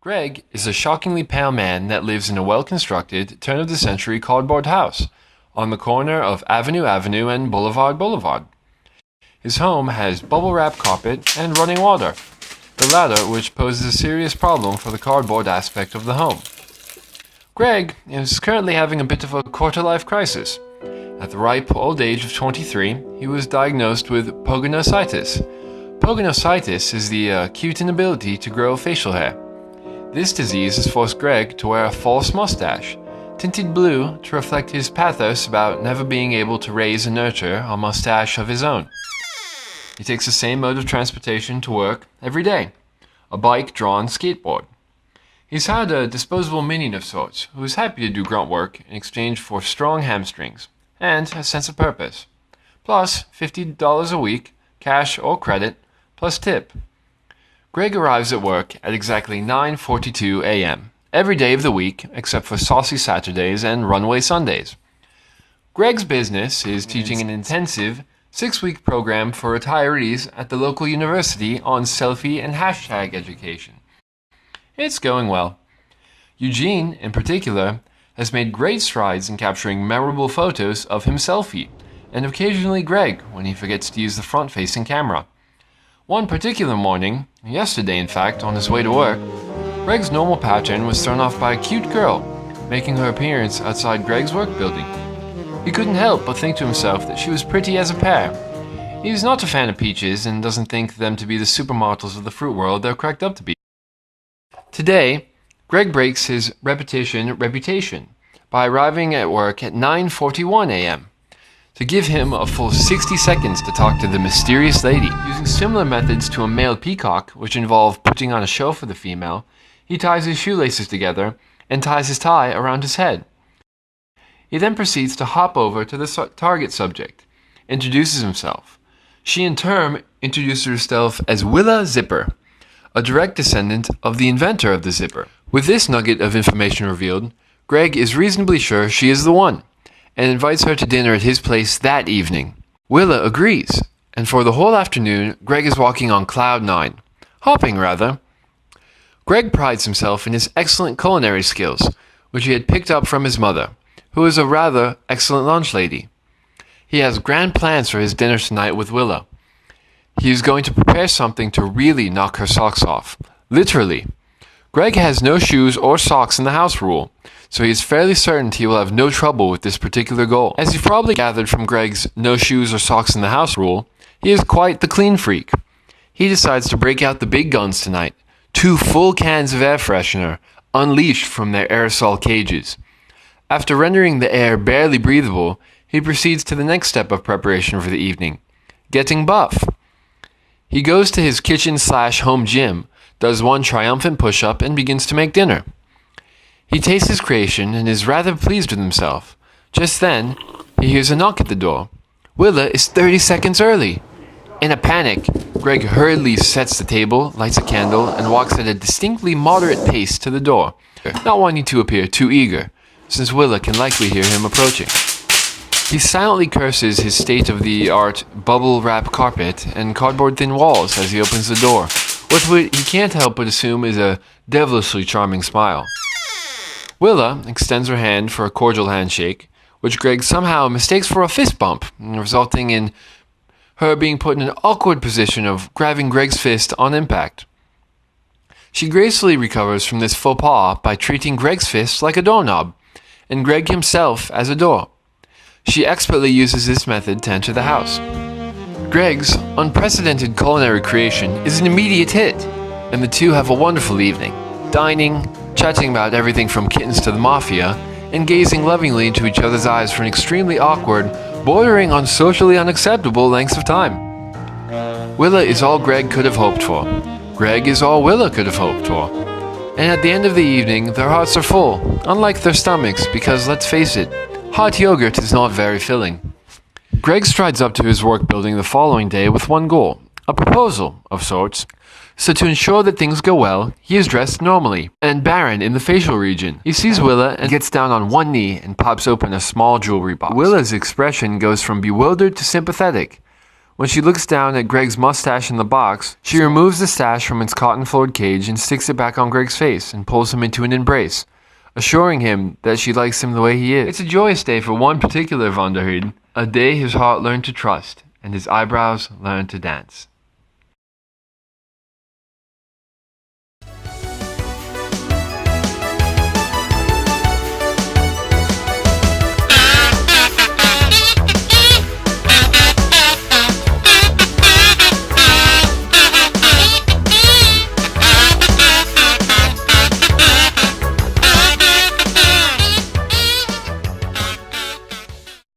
Greg is a shockingly pale man that lives in a well-constructed, turn-of-the-century cardboard house on the corner of Avenue Avenue and Boulevard Boulevard. His home has bubble wrap carpet and running water, the latter which poses a serious problem for the cardboard aspect of the home. Greg is currently having a bit of a quarter-life crisis. At the ripe old age of 23, he was diagnosed with pogonositis. Pogonositis is the acute inability to grow facial hair. This disease has forced Greg to wear a false mustache, tinted blue to reflect his pathos about never being able to raise and nurture a mustache of his own. He takes the same mode of transportation to work every day, a bike-drawn skateboard. He's had a disposable minion of sorts who is happy to do grunt work in exchange for strong hamstrings and a sense of purpose, plus $50 a week, cash or credit, plus tip. Greg arrives at work at exactly 9:42 a.m. every day of the week except for saucy Saturdays and runway Sundays. Greg's business is teaching an intensive 6-week program for retirees at the local university on selfie and hashtag education. It's going well. Eugene, in particular, has made great strides in capturing memorable photos of himselfie, and occasionally Greg when he forgets to use the front-facing camera. One particular morning, yesterday in fact, on his way to work, Greg's normal pattern was thrown off by a cute girl, making her appearance outside Greg's work building. He couldn't help but think to himself that she was pretty as a pear. He's not a fan of peaches and doesn't think them to be the supermodels of the fruit world they're cracked up to be. Today, Greg breaks his reputation by arriving at work at 9:41 a.m. To give him a full 60 seconds to talk to the mysterious lady. Using similar methods to a male peacock, which involve putting on a show for the female, he ties his shoelaces together and ties his tie around his head. He then proceeds to hop over to the target subject, introduces himself. She in turn introduces herself as Willa Zipper, a direct descendant of the inventor of the zipper. With this nugget of information revealed, Greg is reasonably sure she is the one, and invites her to dinner at his place that evening. Willa agrees, and for the whole afternoon, Greg is walking on cloud 9. Hopping, rather. Greg prides himself in his excellent culinary skills, which he had picked up from his mother, who is a rather excellent lunch lady. He has grand plans for his dinner tonight with Willa. He is going to prepare something to really knock her socks off. Literally. Greg has no shoes or socks in the house rule, so he is fairly certain he will have no trouble with this particular goal. As you've probably gathered from Greg's no shoes or socks in the house rule, he is quite the clean freak. He decides to break out the big guns tonight, 2 full cans of air freshener, unleashed from their aerosol cages. After rendering the air barely breathable, he proceeds to the next step of preparation for the evening, getting buff. He goes to his kitchen/home gym, does 1 triumphant push-up, and begins to make dinner. He tastes his creation and is rather pleased with himself. Just then, he hears a knock at the door. Willa is 30 seconds early. In a panic, Greg hurriedly sets the table, lights a candle, and walks at a distinctly moderate pace to the door, not wanting to appear too eager, since Willa can likely hear him approaching. He silently curses his state-of-the-art bubble-wrap carpet and cardboard-thin walls as he opens the door, with what he can't help but assume is a devilishly charming smile. Willa extends her hand for a cordial handshake, which Greg somehow mistakes for a fist bump, resulting in her being put in an awkward position of grabbing Greg's fist on impact. She gracefully recovers from this faux pas by treating Greg's fist like a doorknob, and Greg himself as a door. She expertly uses this method to enter the house. Greg's unprecedented culinary creation is an immediate hit, and the two have a wonderful evening, dining, chatting about everything from kittens to the mafia, and gazing lovingly into each other's eyes for an extremely awkward, bordering on socially unacceptable lengths of time. Willa is all Greg could have hoped for. Greg is all Willa could have hoped for. And at the end of the evening, their hearts are full, unlike their stomachs, because let's face it, hot yogurt is not very filling. Greg strides up to his work building the following day with one goal, a proposal of sorts. So to ensure that things go well, he is dressed normally and barren in the facial region. He sees Willa and gets down on one knee and pops open a small jewelry box. Willa's expression goes from bewildered to sympathetic. When she looks down at Greg's mustache in the box, she removes the stash from its cotton-floored cage and sticks it back on Greg's face and pulls him into an embrace, assuring him that she likes him the way he is. It's a joyous day for one particular Vonderheid, a day his heart learned to trust and his eyebrows learned to dance.